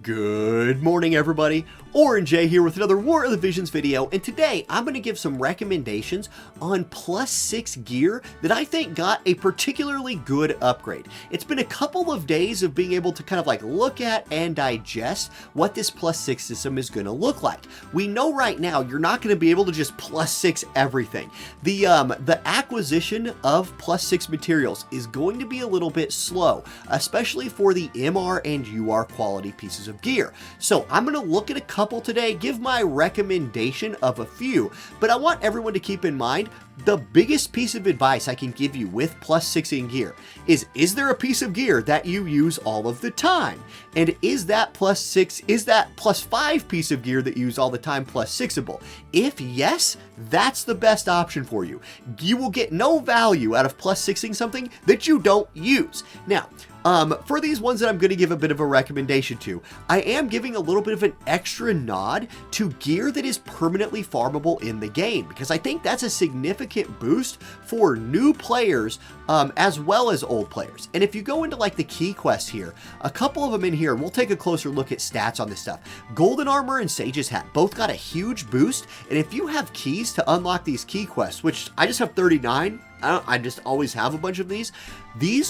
Good morning, everybody. Orange J here with another War of the Visions video, and today I'm going to give some recommendations on +6 gear that I think got a particularly good upgrade. It's been a couple of days of being able to kind of like look at and digest what this +6 system is going to look like. We know right now you're not going to be able to just +6 everything. The acquisition of +6 materials is going to be a little bit slow, especially for the MR and UR quality pieces of gear. So I'm going to look at a couple today, give my recommendation of a few, but I want everyone to keep in mind the biggest piece of advice I can give you with +6 in gear is there a piece of gear that you use all of the time? And is that +6, is that +5 piece of gear that you use all the time +6able? If yes, that's the best option for you. You will get no value out of +6ing something that you don't use. Now, for these ones that I'm going to give a bit of a recommendation to, I am giving a little bit of an extra nod to gear that is permanently farmable in the game, because I think that's a significant boost for new players as well as old players. And if you go into like the key quests here, a couple of them in here, we'll take a closer look at stats on this stuff. Golden Armor and Sage's Hat both got a huge boost, and if you have keys to unlock these key quests, which I just have 39, I just always have a bunch of these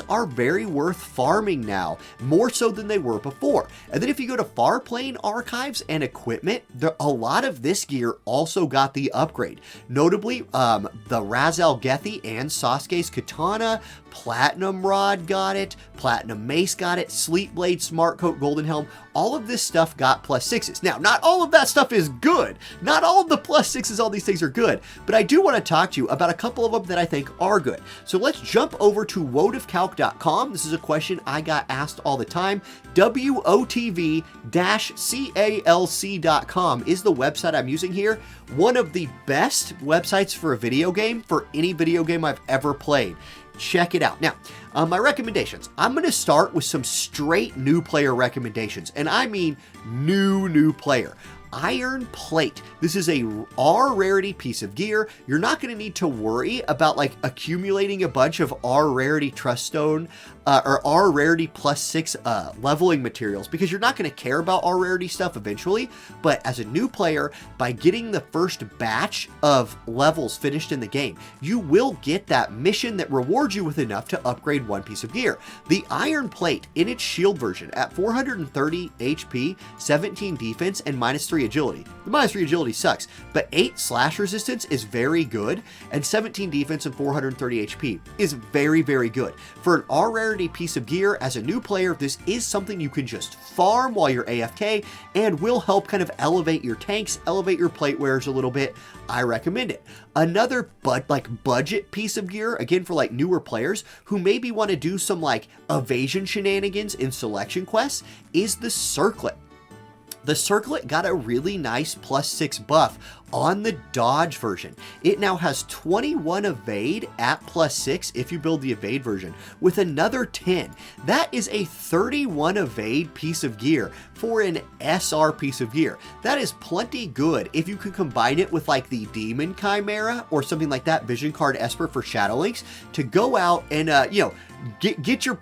are very worth farming now, more so than they were before. And then if you go to Farplane Archives and Equipment, a lot of this gear also got the upgrade. Notably, the Razel Gethi and Sasuke's Katana, Platinum Rod got it, Platinum Mace got it, Sleep Blade, Smart Coat, Golden Helm, all of this stuff got +6s. Now, not all of that stuff is good. Not all of the +6s, all these things are good, but I do want to talk to you about a couple of them that I think are good. So let's jump over to WoTVCalc.com. This is a question I got asked all the time. WoTV-calc.com is the website I'm using here. One of the best websites for a video game, for any video game I've ever played. Check it out. Now, my recommendations. I'm going to start with some straight new player recommendations, and I mean new player. Iron Plate. This is a R rarity piece of gear. You're not going to need to worry about like accumulating a bunch of R rarity trust stone or R rarity +6 leveling materials, because you're not going to care about R rarity stuff eventually. But as a new player, by getting the first batch of levels finished in the game, you will get that mission that rewards you with enough to upgrade one piece of gear. The Iron Plate in its shield version at 430 HP, 17 defense, and -3 agility. The -3 agility sucks, but 8 slash resistance is very good, and 17 defense and 430 HP is very good. For an R rarity piece of gear, as a new player, this is something you can just farm while you're AFK and will help kind of elevate your tanks, elevate your plate wearers a little bit. I recommend it. Another budget piece of gear, again for like newer players who maybe want to do some like evasion shenanigans in selection quests, is the Circlet. The Circlet got a really nice +6 buff on the dodge version. It now has 21 evade at +6 if you build the evade version, with another 10. That is a 31 evade piece of gear for an SR piece of gear. That is plenty good if you can combine it with like the Demon Chimera or something like that, Vision Card Esper for Shadow Links, to go out and get your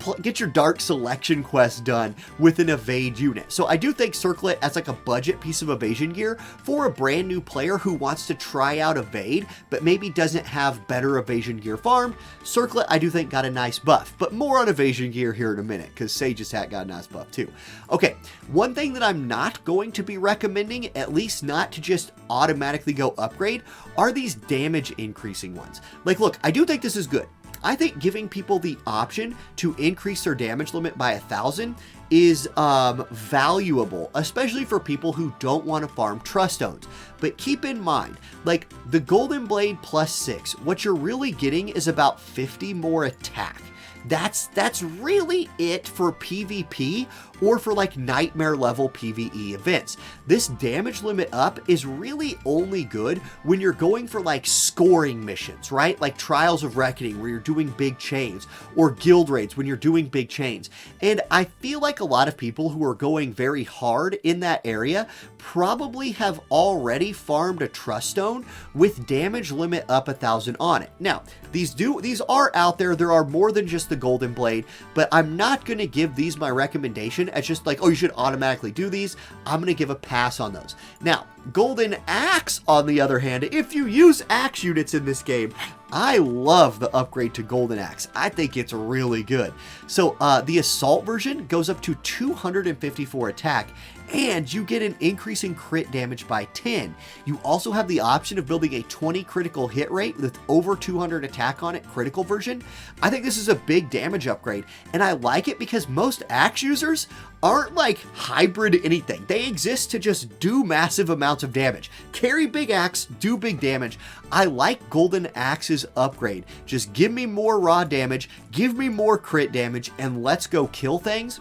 dark selection quest done with an evade unit. So I do think Circlet as like a budget piece of evasion gear for a brand new player who wants to try out evade but maybe doesn't have better evasion gear farmed. Circlet I do think got a nice buff, but more on evasion gear here in a minute, because Sage's Hat got a nice buff too. Okay, one thing that I'm not going to be recommending, at least not to just automatically go upgrade, are these damage increasing ones. Like, look, I do think this is good. I think giving people the option to increase their damage limit by 1,000 is valuable, especially for people who don't want to farm trust stones. But keep in mind, like the Golden Blade +6, what you're really getting is about 50 more attack. That's really it for PvP or for like nightmare level PvE events. This damage limit up is really only good when you're going for like scoring missions, right? Like Trials of Reckoning where you're doing big chains, or guild raids when you're doing big chains. And I feel like a lot of people who are going very hard in that area probably have already farmed a trust stone with damage limit up 1,000 on it. Now, these are out there. There are more than just the golden blade, but I'm not going to give these my recommendation as just like, oh, you should automatically do these. I'm going to give a pass on those. Now, golden axe, on the other hand, if you use axe units in this game, I love the upgrade to golden axe. I think it's really good. So the assault version goes up to 254 attack, and you get an increase in crit damage by 10. You also have the option of building a 20 critical hit rate with over 200 attack on it, critical version. I think this is a big damage upgrade, and I like it because most axe users aren't like hybrid anything. They exist to just do massive amounts of damage. Carry big axe, do big damage. I like golden axe's upgrade. Just give me more raw damage, give me more crit damage, and let's go kill things.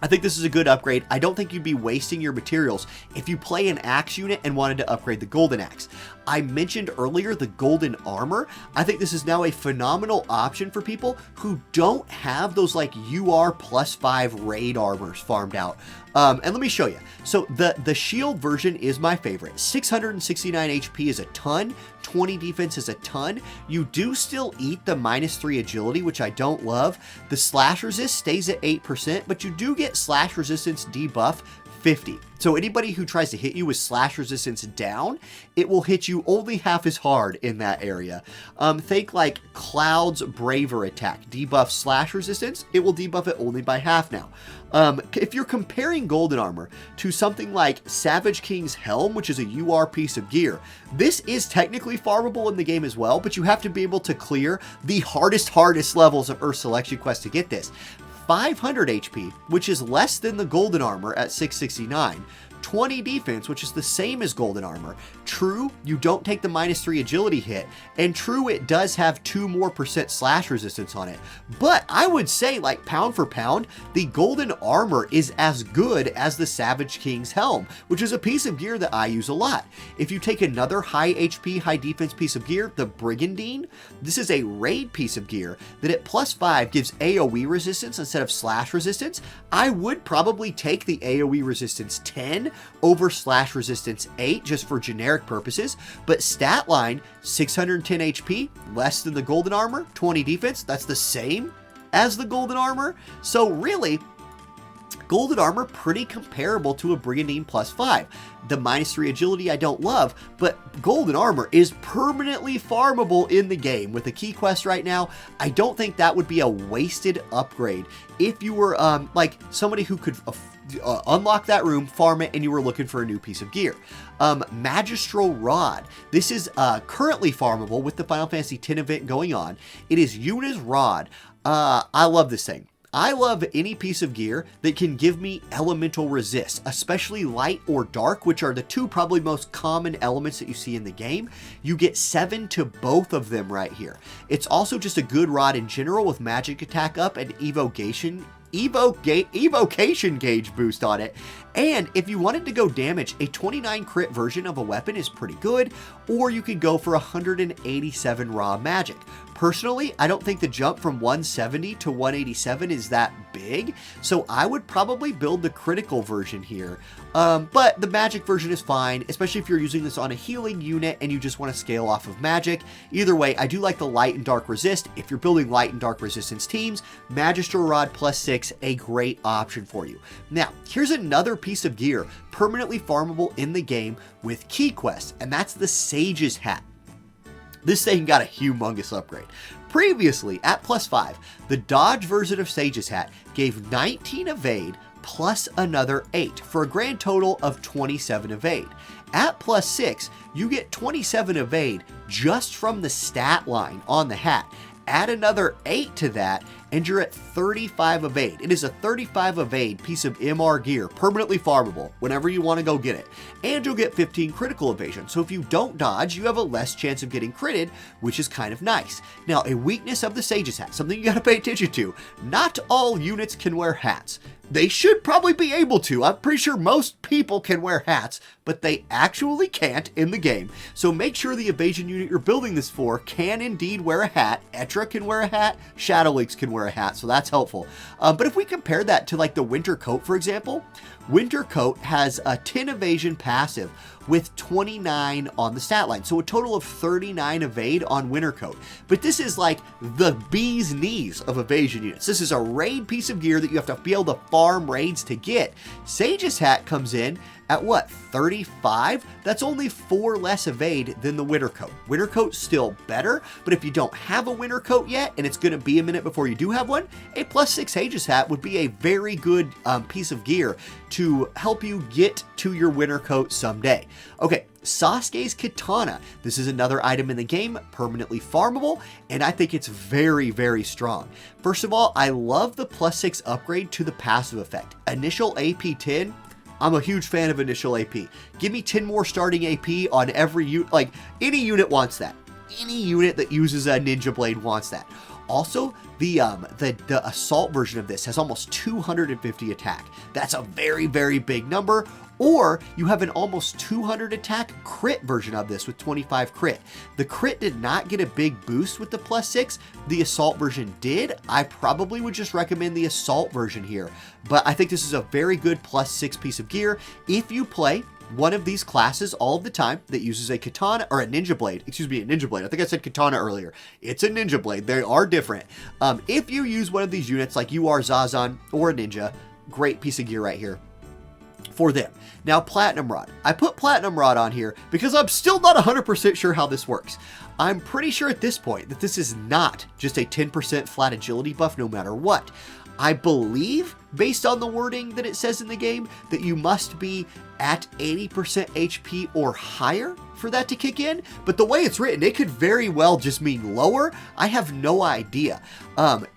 I think this is a good upgrade. I don't think you'd be wasting your materials if you play an axe unit and wanted to upgrade the golden axe. I mentioned earlier the golden armor. I think this is now a phenomenal option for people who don't have those like UR +5 raid armors farmed out. And let me show you. So the shield version is my favorite. 669 HP is a ton. 20 defense is a ton. You do still eat the -3 agility, which I don't love. The slash resist stays at 8%, but you do get slash resistance debuff 50. So anybody who tries to hit you with slash resistance down, it will hit you only half as hard in that area. Think like Cloud's Braver attack. Debuff slash resistance, it will debuff it only by half now. If you're comparing golden armor to something like Savage King's Helm, which is a UR piece of gear, this is technically farmable in the game as well, but you have to be able to clear the hardest levels of Earth Selection Quest to get this. 500 HP, which is less than the golden armor at 669. 20 defense, which is the same as golden armor. True, you don't take the -3 agility hit, and true, it does have 2% more slash resistance on it. But I would say, like pound for pound, the golden armor is as good as the Savage King's Helm, which is a piece of gear that I use a lot. If you take another high HP, high defense piece of gear, the Brigandine, this is a raid piece of gear that at +5 gives AoE resistance instead of slash resistance. I would probably take the AoE resistance 10 over slash resistance 8 just for generic purposes, but stat line 610 HP, less than the golden armor, 20 defense, that's the same as the golden armor. So really, golden armor pretty comparable to a Brigandine +5. The -3 agility I don't love, but golden armor is permanently farmable in the game. With a key quest right now, I don't think that would be a wasted upgrade if you were like somebody who could unlock that room, farm it, and you were looking for a new piece of gear. Magistral Rod. This is currently farmable with the Final Fantasy X event going on. It is Yuna's Rod. I love this thing. I love any piece of gear that can give me elemental resist, especially light or dark, which are the two probably most common elements that you see in the game. You get 7 to both of them right here. It's also just a good rod in general with magic attack up and evocation gauge boost on it. And if you wanted to go damage, a 29 crit version of a weapon is pretty good, or you could go for 187 raw magic. Personally, I don't think the jump from 170 to 187 is that big, so I would probably build the critical version here. But the magic version is fine, especially if you're using this on a healing unit and you just want to scale off of magic. Either way, I do like the light and dark resist. If you're building light and dark resistance teams, Magistral Rod +6, a great option for you. Now, here's another piece of gear permanently farmable in the game with key quests, and that's the Sage's Hat. This thing got a humongous upgrade. Previously, at +5, the dodge version of Sage's Hat gave 19 evade plus another 8 for a grand total of 27 evade. At +6, you get 27 evade just from the stat line on the hat. Add another 8 to that, and you're at 35 evade. It is a 35 evade piece of MR gear, permanently farmable whenever you want to go get it. And you'll get 15 critical evasion, so if you don't dodge, you have a less chance of getting critted, which is kind of nice. Now, a weakness of the Sage's Hat, something you gotta pay attention to. Not all units can wear hats. They should probably be able to. I'm pretty sure most people can wear hats, but they actually can't in the game. So make sure the evasion unit you're building this for can indeed wear a hat. Etra can wear a hat, Shadow Links can wear wear a hat, so that's helpful. But if we compare that to like the winter coat, for example, winter coat has a 10 evasion passive with 29 on the stat line. So a total of 39 evade on winter coat. But this is like the bee's knees of evasion units. This is a raid piece of gear that you have to be able to farm raids to get. Sage's hat comes in at what, 35? That's only 4 less evade than the winter coat. Winter coat's still better, but if you don't have a winter coat yet, and it's gonna be a minute before you do have one, a +6 Sage's hat would be a very good piece of gear to help you get to your winter coat someday. Okay, Sasuke's Katana. This is another item in the game, permanently farmable, and I think it's very, very strong. First of all, I love the +6 upgrade to the passive effect. Initial AP 10, I'm a huge fan of initial AP. Give me 10 more starting AP on every unit. Like, any unit wants that. Any unit that uses a Ninja Blade wants that. Also, the assault version of this has almost 250 attack. That's a very, very big number. Or you have an almost 200 attack crit version of this with 25 crit. The crit did not get a big boost with the +6. The assault version did. I probably would just recommend the assault version here. But I think this is a very good +6 piece of gear. If you play one of these classes all of the time that uses a katana or a ninja blade, excuse me, a ninja blade. I think I said katana earlier. It's a ninja blade. They are different. If you use one of these units like you are Zazan or a ninja, great piece of gear right here for them. Now, Platinum Rod. I put Platinum Rod on here because I'm still not 100% sure how this works. I'm pretty sure at this point that this is not just a 10% flat agility buff no matter what. I believe, based on the wording that it says in the game, that you must be at 80% HP or higher for that to kick in, but the way it's written, it could very well just mean lower. I have no idea.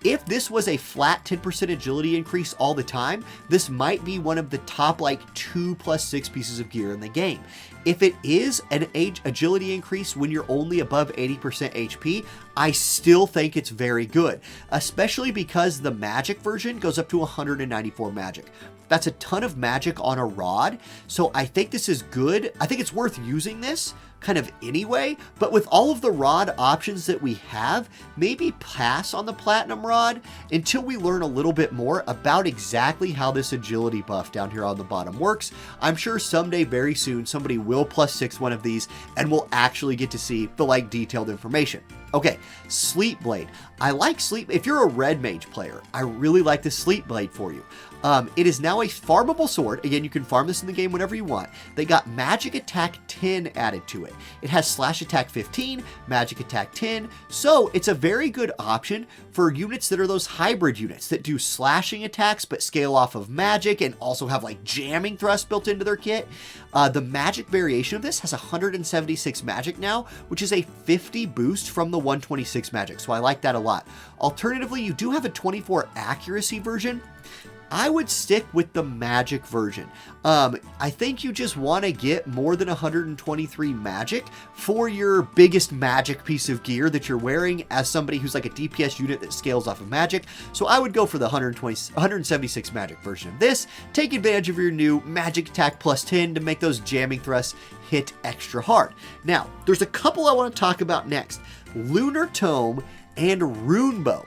If this was a flat 10% agility increase all the time, this might be one of the top like 2 + 6 pieces of gear in the game. If it is an agility increase when you're only above 80% HP, I still think it's very good, especially because the magic version goes up to 194 magic. That's a ton of magic on a rod, so I think this is good. I think it's worth using this kind of anyway, but with all of the rod options that we have, maybe pass on the Platinum Rod until we learn a little bit more about exactly how this agility buff down here on the bottom works. I'm sure someday, very soon, somebody will +6 one of these and we'll actually get to see the like detailed information. Okay, Sleep Blade. I like Sleep. If you're a red mage player, I really like the Sleep Blade for you. It is now a farmable sword. Again, you can farm this in the game whenever you want. They got magic attack 10 added to it. It has slash attack 15, magic attack 10. So it's a very good option for units that are those hybrid units that do slashing attacks but scale off of magic and also have like jamming thrust built into their kit. The magic variation of this has 176 magic now, which is a 50 boost from the 126 magic. So I like that a lot. Alternatively, you do have a 24 accuracy version. I would stick with the magic version. I think you just want to get more than 123 magic for your biggest magic piece of gear that you're wearing as somebody who's like a DPS unit that scales off of magic. So I would go for the 176 magic version of this. Take advantage of your new magic attack +10 to make those jamming thrusts hit extra hard. Now, there's a couple I want to talk about next. Lunar Tome and Rune Bow.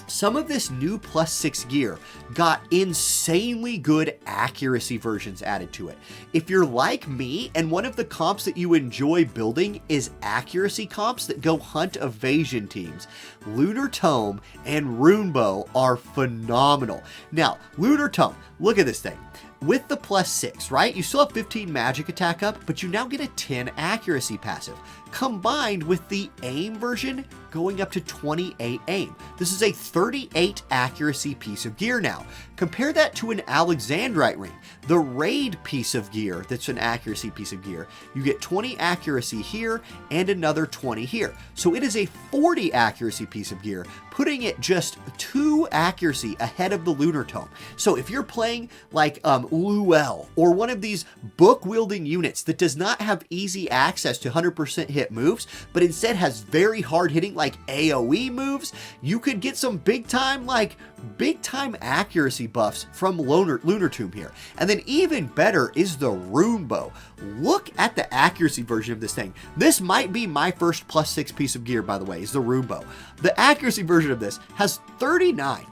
Some of this new +6 gear got insanely good accuracy versions added to it. If you're like me and one of the comps that you enjoy building is accuracy comps that go hunt evasion teams, Lunar Tome and Rune Bow are phenomenal. Now, Lunar Tome, look at this thing. With the +6, right? You still have 15 magic attack up, but you now get a 10 accuracy passive, combined with the aim version going up to 28 aim. This is a 38 accuracy piece of gear now. Compare that to an Alexandrite ring, the raid piece of gear that's an accuracy piece of gear. You get 20 accuracy here and another 20 here. So it is a 40 accuracy piece of gear, putting it just 2 accuracy ahead of the Lunar Tome. So if you're playing like Luel or one of these book-wielding units that does not have easy access to 100% hit moves, but instead has very hard-hitting like AoE moves, you could get some big-time like big time accuracy buffs from Lunar Tomb here. And then even better is the Rune Bow. Look at the accuracy version of this thing. This might be my first +6 piece of gear, by the way, is the Rune Bow. The accuracy version of this has 39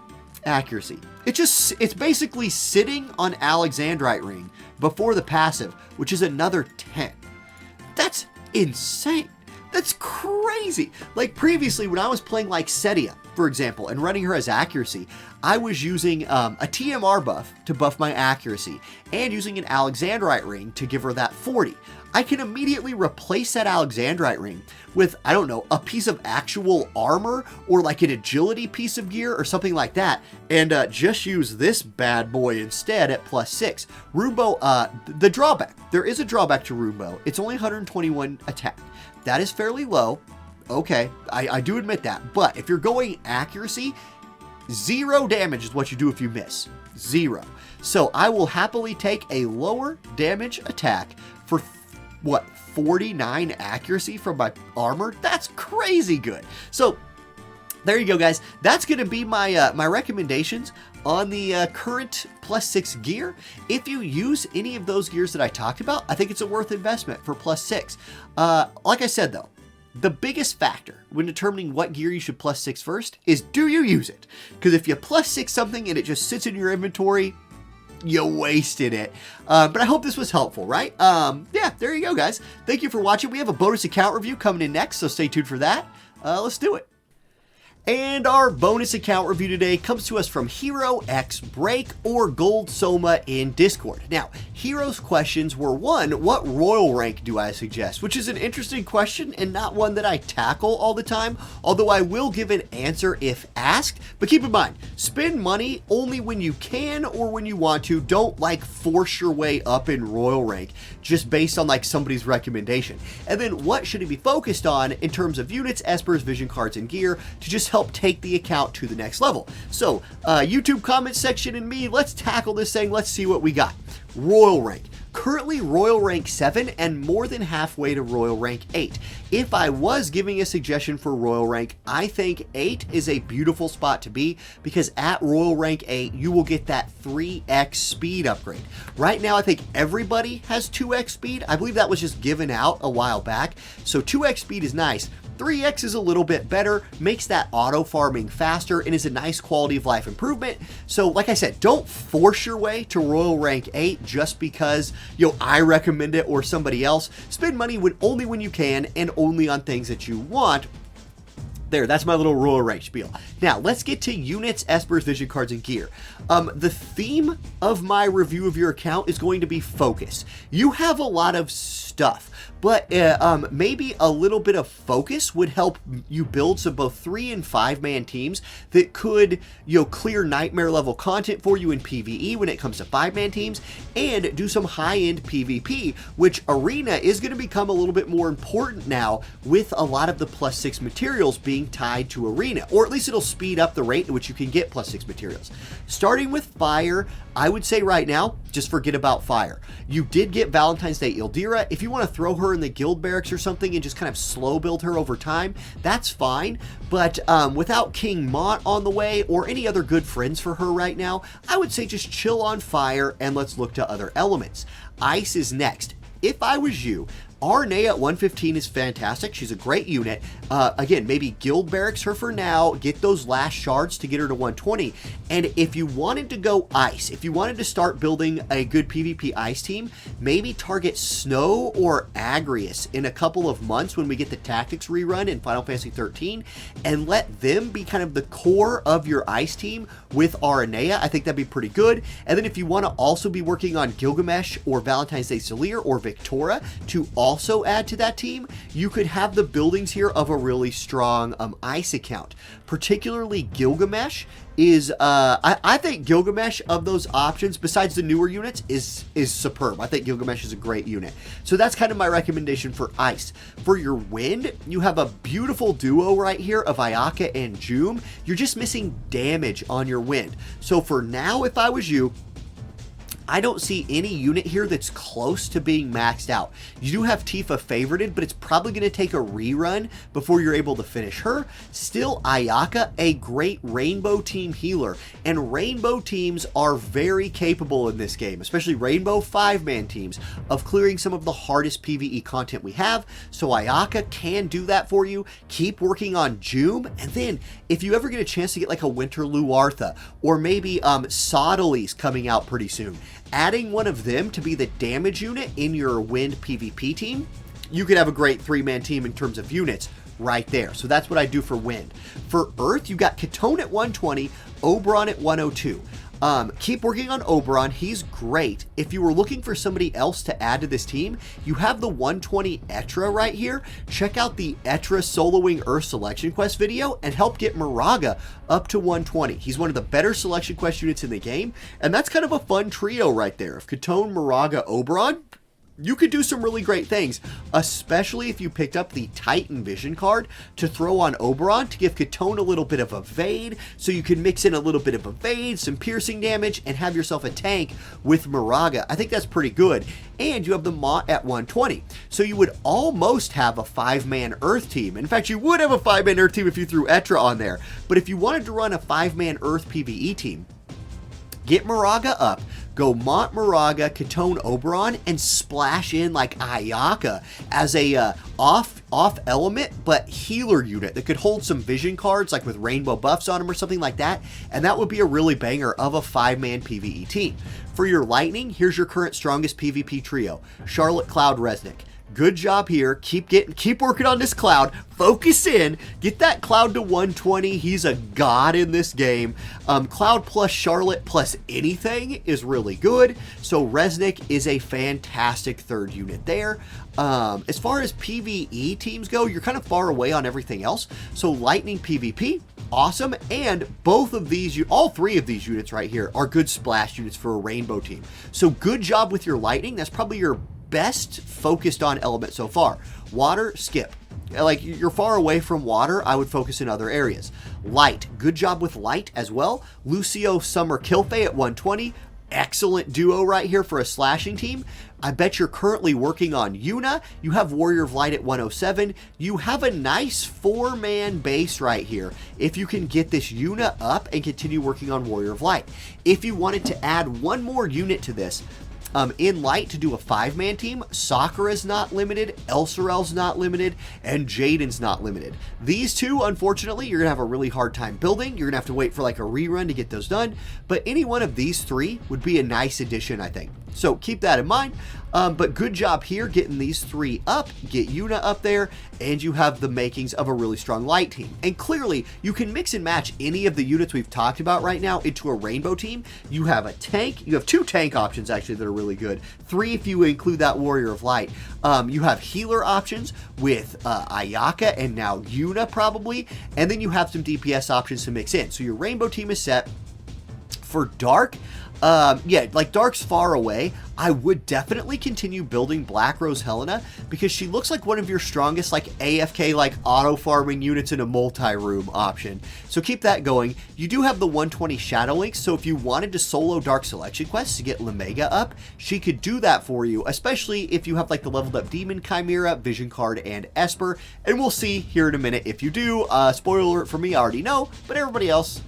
accuracy. It's basically sitting on Alexandrite Ring before the passive, which is another 10. That's insane. That's crazy. Like previously when I was playing like Setia, for example, and running her as accuracy, I was using a TMR buff to buff my accuracy and using an Alexandrite Ring to give her that 40. I can immediately replace that Alexandrite Ring with, I don't know, a piece of actual armor or like an agility piece of gear or something like that, and just use this bad boy instead at +6. Rune Bow, the drawback, there is a drawback to Rune Bow. It's only 121 attack. That is fairly low. Okay, I do admit that. But if you're going accuracy, 0 damage is what you do if you miss. 0. So I will happily take a lower damage attack for, what, 49 accuracy from my armor? That's crazy good. So there you go, guys. That's going to be my my recommendations on the current +6 gear. If you use any of those gears that I talked about, I think it's a worth investment for +6. Like I said, though, the biggest factor when determining what gear you should +6 first is, do you use it? Because if you +6 something and it just sits in your inventory, you wasted it. But I hope this was helpful, right? Yeah, there you go, guys. Thank you for watching. We have a bonus account review coming in next, so stay tuned for that. Let's do it. And our bonus account review today comes to us from Hero X Break or Gold Soma in Discord. Now, Hero's questions were, 1, what royal rank do I suggest? Which is an interesting question and not one that I tackle all the time, although I will give an answer if asked. But keep in mind, spend money only when you can or when you want to. Don't like force your way up in royal rank just based on like somebody's recommendation. And then what should it be focused on in terms of units, espers, vision cards, and gear to just help take the account to the next level. So YouTube comment section and me, let's tackle this thing. Let's see what we got. Royal rank. Currently Royal rank 7 and more than halfway to Royal rank 8. If I was giving a suggestion for Royal rank, I think 8 is a beautiful spot to be, because at Royal rank 8 you will get that 3x speed upgrade. Right now I think everybody has 2x speed. I believe that was just given out a while back. So 2x speed is nice. 3x is a little bit better, makes that auto farming faster, and is a nice quality of life improvement. So like I said, don't force your way to Royal rank 8 just because, you know, I recommend it or somebody else. Spend money only when you can and only on things that you want. There, that's my little royal rank spiel. Now, let's get to units, espers, vision cards, and gear. The theme of my review of your account is going to be focus. You have a lot of stuff, but maybe a little bit of focus would help you build some both 3- and 5-man teams that could, you know, clear nightmare level content for you in PvE when it comes to 5-man teams, and do some high-end PvP, which Arena is going to become a little bit more important now with a lot of the +6 materials being tied to Arena, or at least it'll speed up the rate at which you can get +6 materials. Starting with Fire, I would say right now, just forget about Fire. You did get Valentine's Day Ildira. If you want to throw her in the guild barracks or something and just kind of slow build her over time, that's fine. But without King Mont on the way or any other good friends for her right now, I would say just chill on Fire and let's look to other elements. Ice is next. If I was you, Arnea at 115 is fantastic. She's a great unit. Again, maybe guild barracks her for now, get those last shards to get her to 120. And if you wanted to go ice, if you wanted to start building a good PvP ice team, maybe target Snow or Agrius in a couple of months when we get the tactics rerun in Final Fantasy 13, and let them be kind of the core of your ice team with Arnea. I think that'd be pretty good. And then if you want to also be working on Gilgamesh or Valentine's Day Selir or Victoria to also add to that team, you could have the buildings here of a really strong ice account. Particularly Gilgamesh is, I think Gilgamesh of those options, besides the newer units, is superb. I think Gilgamesh is a great unit. So that's kind of my recommendation for ice. For your wind, you have a beautiful duo right here of Ayaka and Joom. You're just missing damage on your wind. So for now, if I was you, I don't see any unit here that's close to being maxed out. You do have Tifa favorited, but it's probably going to take a rerun before you're able to finish her. Still, Ayaka, a great rainbow team healer, and rainbow teams are very capable in this game, especially rainbow 5-man teams, of clearing some of the hardest PvE content we have. So Ayaka can do that for you. Keep working on Joom, and then if you ever get a chance to get like a Winter Luartha, or maybe Sodali's coming out pretty soon, adding one of them to be the damage unit in your Wind PvP team, you could have a great 3-man team in terms of units right there. So that's what I do for Wind. For Earth, you got Katone at 120, Oberon at 102. Keep working on Oberon. He's great. If you were looking for somebody else to add to this team, you have the 120 Etra right here. Check out the Etra soloing Earth selection quest video and help get Moraga up to 120. He's one of the better selection quest units in the game, and that's kind of a fun trio right there. If Katone, Moraga, Oberon, you could do some really great things, especially if you picked up the Titan Vision card to throw on Oberon to give Katone a little bit of evade, so you can mix in a little bit of evade, some piercing damage, and have yourself a tank with Moraga. I think that's pretty good. And you have the Mont at 120, so you would almost have a 5-man Earth team. In fact, you would have a 5-man Earth team if you threw Etra on there. But if you wanted to run a 5-man Earth PvE team, get Moraga up, go Mont, Moraga, Katone, Oberon, and splash in like Ayaka as a off element but healer unit that could hold some vision cards like with rainbow buffs on them or something like that, and that would be a really banger of a 5-man PvE team. For your lightning, here's your current strongest PvP trio: Charlotte, Cloud, Resnick. Good job here. Keep working on this Cloud. Focus in. Get that Cloud to 120. He's a god in this game. Cloud plus Charlotte plus anything is really good. So Resnick is a fantastic third unit there. As far as PvE teams go, you're kind of far away on everything else. So Lightning PvP, awesome. And both of these, all 3 of these units right here are good splash units for a rainbow team. So good job with your Lightning. That's probably your best focused on element so far. Water, skip. Like, you're far away from water, I would focus in other areas. Light, good job with light as well. Lucio, Summer, Kilfei at 120. Excellent duo right here for a slashing team. I bet you're currently working on Yuna. You have Warrior of Light at 107. You have a nice 4-man base right here if you can get this Yuna up and continue working on Warrior of Light. If you wanted to add one more unit to this, in Light to do a 5-man team, Sakura's not limited, Elsorel's not limited, and Jaden's not limited. These 2, unfortunately, you're going to have a really hard time building. You're going to have to wait for like a rerun to get those done. But any one of these 3 would be a nice addition, I think. So keep that in mind. But good job here getting these 3 up. Get Yuna up there, and you have the makings of a really strong Light team. And clearly, you can mix and match any of the units we've talked about right now into a rainbow team. You have a tank. You have 2 tank options, actually, that are really good. 3 if you include that Warrior of Light. You have healer options with Ayaka and now Yuna, probably. And then you have some DPS options to mix in. So your rainbow team is set. For Dark, yeah, like Dark's far away. I would definitely continue building Black Rose Helena because she looks like one of your strongest like AFK like auto farming units in a multi-room option. So keep that going. You do have the 120 Shadow Links, so if you wanted to solo Dark Selection quests to get Lamega up, she could do that for you, especially if you have like the leveled up Demon, Chimera, Vision Card, and Esper. And we'll see here in a minute if you do. Spoiler alert for me, I already know, but everybody else,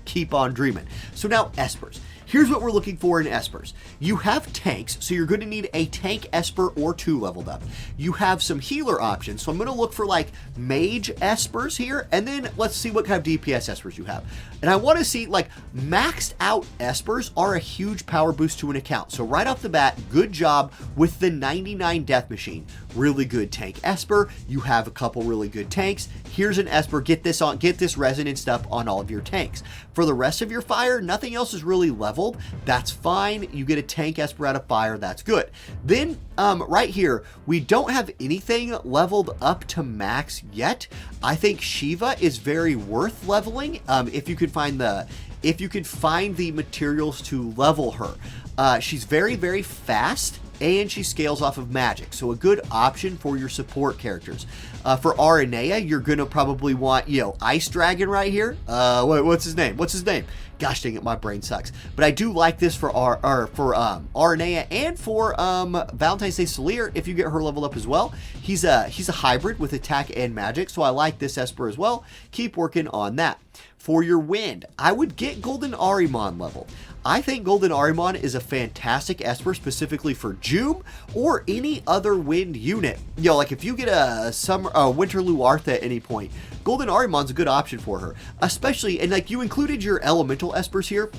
keep on dreaming. So now Espers. Here's what we're looking for in Espers. You have tanks, so you're going to need a tank Esper or 2 leveled up. You have some healer options, so I'm going to look for like mage Espers here, and then let's see what kind of DPS Espers you have. And I want to see like maxed out Espers are a huge power boost to an account. So right off the bat, good job with the 99 Death Machine. Really good tank Esper. You have a couple really good tanks. Here's an Esper. Get this resonant stuff on all of your tanks. For the rest of your fire, nothing else is really leveled. That's fine. You get a tank Esper out of fire. That's good. Then right here, we don't have anything leveled up to max yet. I think Shiva is very worth leveling if you could find the materials to level her. She's very, very fast, and she scales off of magic, so a good option for your support characters. For Aranea, you're going to probably want, Ice Dragon right here. What's his name? Gosh dang it, my brain sucks. But I do like this for Aranea and for Valentine's Day Solier if you get her leveled up as well. He's a hybrid with attack and magic, so I like this Esper as well. Keep working on that. For your wind, I would get Golden Arimon level. I think Golden Arimon is a fantastic Esper specifically for Joom or any other wind unit. Like if you get a Winter Luartha at any point, Golden Arimon's a good option for her. Especially, and like you included your elemental Espers here.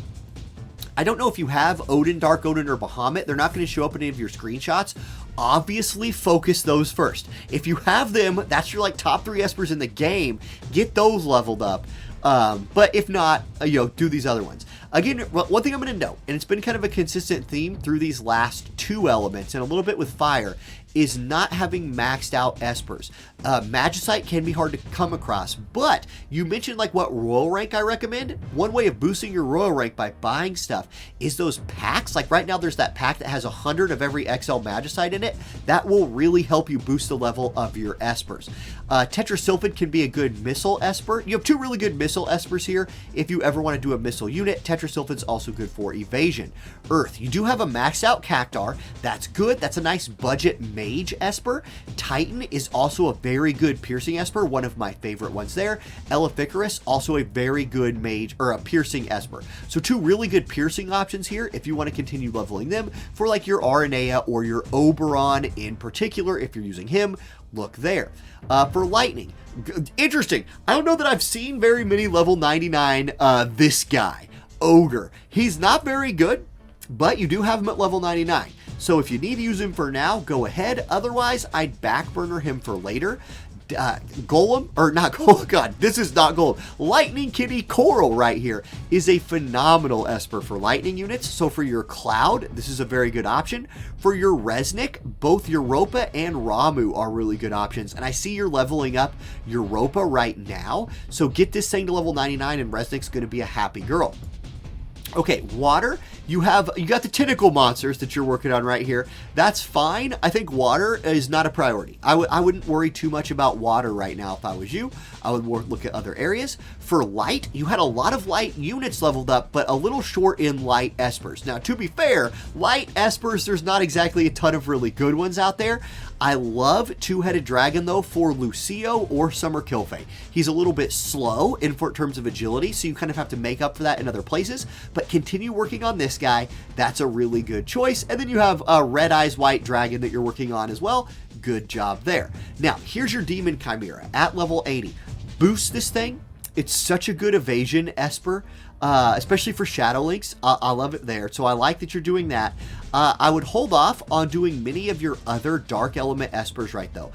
I don't know if you have Odin, Dark Odin, or Bahamut. They're not going to show up in any of your screenshots. Obviously, focus those first. If you have them, that's your top 3 Espers in the game. Get those leveled up. But if not, do these other ones. Again, one thing I'm going to note, and it's been kind of a consistent theme through these last 2 elements and a little bit with fire, is not having maxed out Espers. Magicite can be hard to come across, but you mentioned what royal rank I recommend. One way of boosting your royal rank by buying stuff is those packs. Like right now there's that pack that has 100 of every XL Magicite in it. That will really help you boost the level of your Espers. Tetrasylphid can be a good missile Esper. You have 2 really good missile Espers here. If you ever want to do a missile unit, Tetrasylphid's also good for evasion. Earth, you do have a maxed out Cactar. That's good. That's a nice budget mage Esper. Titan is also a very good piercing Esper, one of my favorite ones there. Eleficarus, also a very good mage, or a piercing Esper. So 2 really good piercing options here if you want to continue leveling them for your Aranea or your Oberon in particular. If you're using him, look there. For lightning, interesting. I don't know that I've seen very many level 99 this guy, Ogre. He's not very good, but you do have him at level 99. So if you need to use him for now, go ahead. Otherwise, I'd backburner him for later. Golem, or not Golem, God, this is not Golem. Lightning Kitty Coral right here is a phenomenal Esper for lightning units. So for your Cloud, this is a very good option. For your Resnick, both Europa and Ramu are really good options. And I see you're leveling up Europa right now. So get this thing to level 99 and Resnick's going to be a happy girl. Okay, water, you got the tentacle monsters that you're working on right here. That's fine. I think water is not a priority. I wouldn't worry too much about water right now if I was you. I would look at other areas. For light, you had a lot of light units leveled up, but a little short in light Espers. Now, to be fair, light Espers, there's not exactly a ton of really good ones out there. I love Two-Headed Dragon, though, for Lucio or Summer Kilfay. He's a little bit slow in terms of agility, so you kind of have to make up for that in other places, but continue working on this guy. That's a really good choice. And then you have a Red Eyes White Dragon that you're working on as well. Good job there. Now, here's your Demon Chimera at level 80. Boost this thing. It's such a good evasion Esper, especially for Shadow Links. I love it there. So I like that you're doing that. I would hold off on doing many of your other Dark Element Espers right though.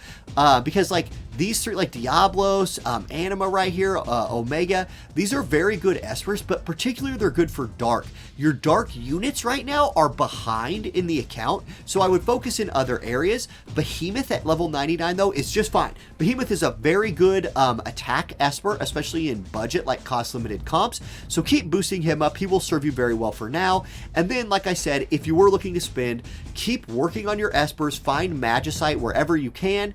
Because these 3, Diablos, Anima right here, Omega, these are very good Espers, but particularly they're good for Dark. Your Dark units right now are behind in the account, so I would focus in other areas. Behemoth at level 99 though is just fine. Behemoth is a very good attack Esper, especially in budget cost limited comps, so keep boosting him up. He will serve you very well for now. And then, like I said, if you were looking to spend, keep working on your Espers, find Magicite wherever you can.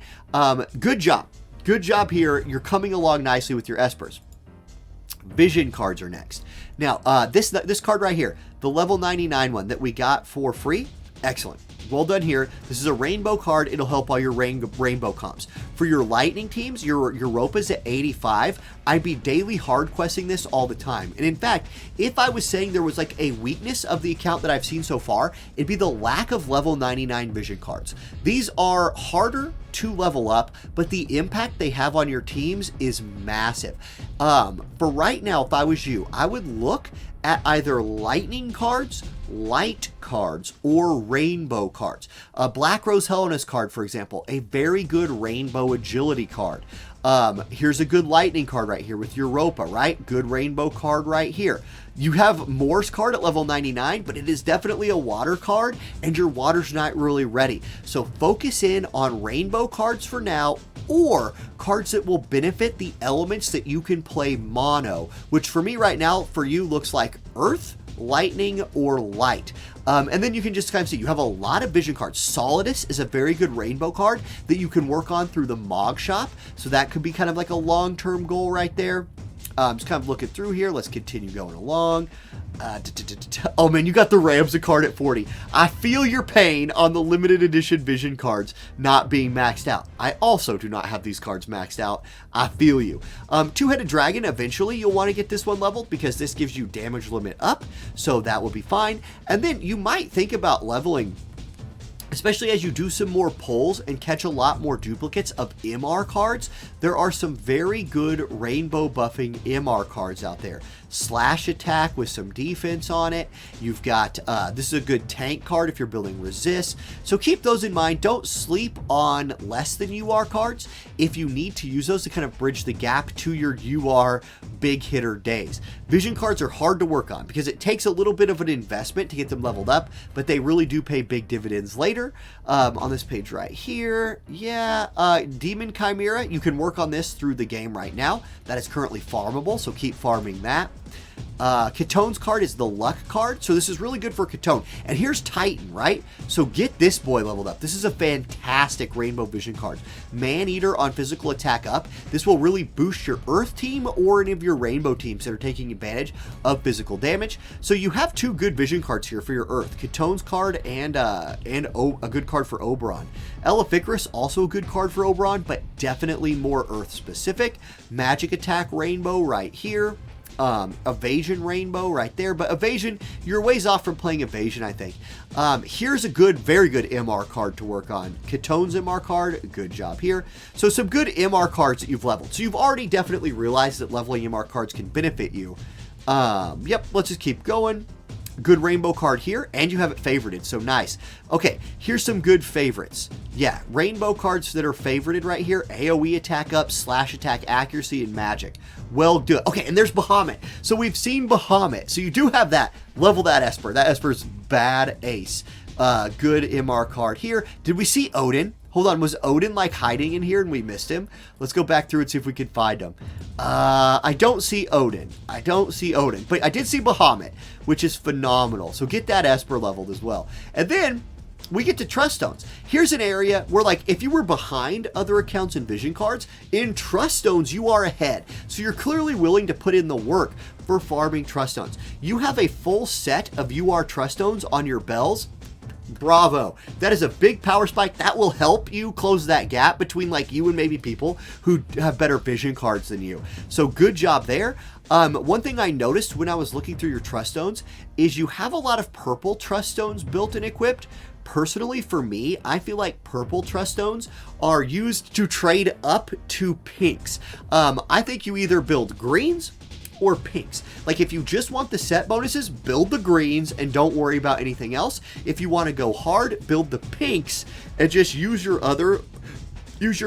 Good job. Good job here. You're coming along nicely with your Espers. Vision cards are next. Now, this card right here, the level 99 one that we got for free, excellent. Well done here. This is a rainbow card. It'll help all your rainbow comps. For your lightning teams, your Europa's at 85. I'd be daily hard questing this all the time. And in fact, if I was saying there was a weakness of the account that I've seen so far, it'd be the lack of level 99 vision cards. These are harder to level up, but the impact they have on your teams is massive. For right now, if I was you, I would look at either lightning cards, light cards, or rainbow cards. A Black Rose Helena's card, for example, a very good rainbow agility card. Here's a good lightning card right here with Europa, right? Good rainbow card right here. You have Moore's card at level 99, but it is definitely a water card, and your water's not really ready. So focus in on rainbow cards for now, or cards that will benefit the elements that you can play mono, which for me right now, for you, looks like Earth, Lightning, or Light. And then you can just kind of see you have a lot of vision cards. Solidus is a very good rainbow card that you can work on through the Mog shop. So that could be kind of like a long-term goal right there. Just kind of looking through here. Let's continue going along. Oh man, you got the Ramsey card at 40. I feel your pain on the limited edition vision cards not being maxed out. I also do not have these cards maxed out. I feel you. Two-headed dragon, eventually you'll want to get this one leveled because this gives you damage limit up, so that will be fine. And then you might think about leveling, especially as you do some more pulls and catch a lot more duplicates of MR cards. There are some very good rainbow buffing MR cards out there. Slash attack with some defense on it. You've got, this is a good tank card if you're building resist. So keep those in mind. Don't sleep on less than UR cards if you need to use those to kind of bridge the gap to your UR big hitter days. Vision cards are hard to work on because it takes a little bit of an investment to get them leveled up, but they really do pay big dividends later. On this page right here, Demon Chimera, you can work on this through the game right now. That is currently farmable, so keep farming that. Katone's card is the luck card, so this is really good for Katone. And here's Titan, right? So get this boy leveled up. This is a fantastic rainbow vision card. Man-Eater on physical attack up. This will really boost your Earth team or any of your rainbow teams that are taking advantage of physical damage. So you have two good vision cards here for your Earth. Katone's card and a good card for Oberon. Elephicrus, also a good card for Oberon, but definitely more Earth specific. Magic attack rainbow right here. Evasion rainbow right there, but evasion, you're ways off from playing evasion, I think. Here's a good, very good MR card to work on. Katone's MR card, good job here. So some good MR cards that you've leveled. So you've already definitely realized that leveling MR cards can benefit you. Yep, let's just keep going. Good rainbow card here, and you have it favorited, so nice. Okay, here's some good favorites. Yeah, rainbow cards that are favorited right here. AoE attack up, slash attack accuracy, and magic. Well done. Okay, and there's Bahamut. So we've seen Bahamut. So you do have that. Level that Esper. That Esper's bad ace. Good MR card here. Did we see Odin? Hold on, was Odin like hiding in here and we missed him? Let's go back through and see if we can find him. I don't see Odin. I don't see Odin, but I did see Bahamut, which is phenomenal. So get that Esper leveled as well. And then we get to Trust Stones. Here's an area where, like, if you were behind other accounts and vision cards, in Trust Stones, you are ahead. So you're clearly willing to put in the work for farming Trust Stones. You have a full set of UR Trust Stones on your bells. Bravo. That is a big power spike. That will help you close that gap between like you and maybe people who have better vision cards than you. So good job there. One thing I noticed when I was looking through your Trust Stones is you have a lot of purple Trust Stones built and equipped. Personally, for me, I feel like purple Trust Stones are used to trade up to pinks. I think you either build greens or pinks. Like if you just want the set bonuses, build the greens and don't worry about anything else. If you want to go hard, build the pinks and just use your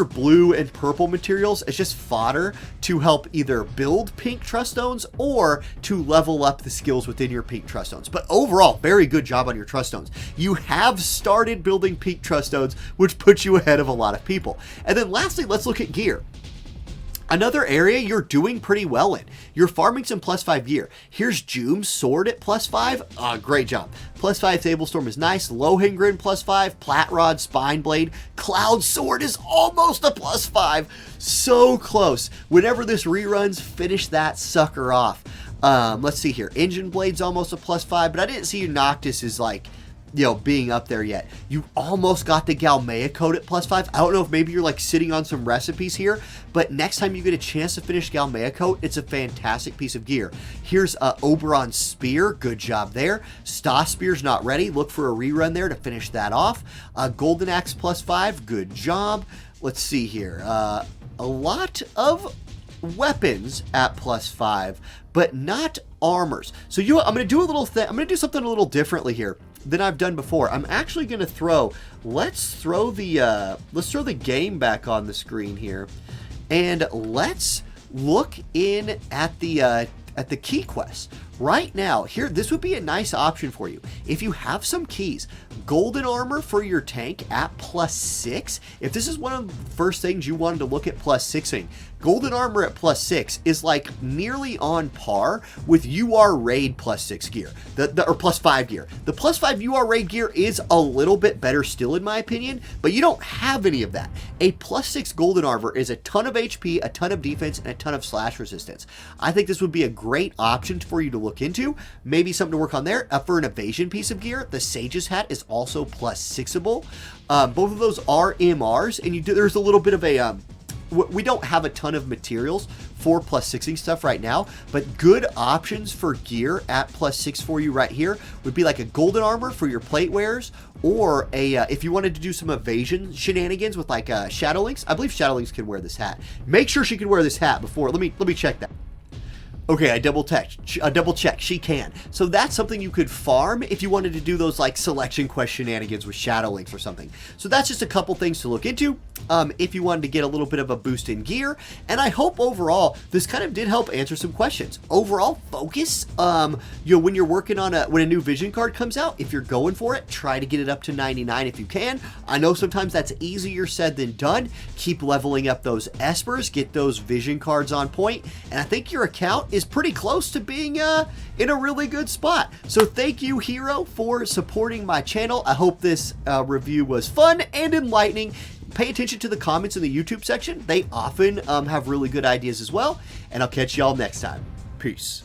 blue and purple materials as just fodder to help either build pink Trust Stones or to level up the skills within your pink Trust Stones. But overall, very good job on your Trust Stones. You have started building pink Trust Stones, which puts you ahead of a lot of people. And then lastly, let's look at gear. Another area you're doing pretty well in. You're farming some +5 gear. Here's Joom's sword at +5. Great job. +5 Sablestorm is nice. Lohengrin +5. Platrod, Spine Blade. Cloud Sword is almost a +5. So close. Whenever this reruns, finish that sucker off. Let's see here. Engine Blade's almost a +5, but I didn't see Noctis is like, you know, being up there yet. You almost got the Galmea code at +5. I don't know if maybe you're like sitting on some recipes here, but next time you get a chance to finish Galmea code, it's a fantastic piece of gear. Here's Oberon Spear. Good job there. Stas Spear's not ready. Look for a rerun there to finish that off. Golden Axe +5. Good job. Let's see here. A lot of weapons at +5, but not armors. So I'm going to do a little thing. I'm going to do something a little differently here than I've done before. I'm actually going to let's throw the game back on the screen here, and let's look in at the key quests. Right now, here, this would be a nice option for you. If you have some keys, golden armor for your tank at +6. If this is one of the first things you wanted to look at +6ing, Golden Armor at +6 is like nearly on par with UR Raid +6 gear, or +5 gear. The +5 UR Raid gear is a little bit better still in my opinion, but you don't have any of that. A +6 Golden Armor is a ton of HP, a ton of defense, and a ton of slash resistance. I think this would be a great option for you to look into. Maybe something to work on there. For an evasion piece of gear, the Sage's hat is also +6able. Both of those are MRs, and there's a little bit of a we don't have a ton of materials for +6ing stuff right now, but good options for gear at +6 for you right here would be like a Golden Armor for your plate wearers, or a if you wanted to do some evasion shenanigans with like Shadowlynx. I believe Shadowlynx can wear this hat. Make sure she can wear this hat before. Let me check that. Okay, I double check, she can. So that's something you could farm if you wanted to do those like selection quest shenanigans with Shadowlynx or something. So that's just a couple things to look into if you wanted to get a little bit of a boost in gear. And I hope overall this kind of did help answer some questions. Overall focus, you know, when you're working on when a new vision card comes out, if you're going for it, try to get it up to 99 if you can. I know sometimes that's easier said than done. Keep leveling up those espers, get those vision cards on point, and I think your account is pretty close to being in a really good spot. So thank you, Hero, for supporting my channel. I hope this review was fun and enlightening. Pay attention to the comments in the YouTube section. They often have really good ideas as well. And I'll catch y'all next time. Peace.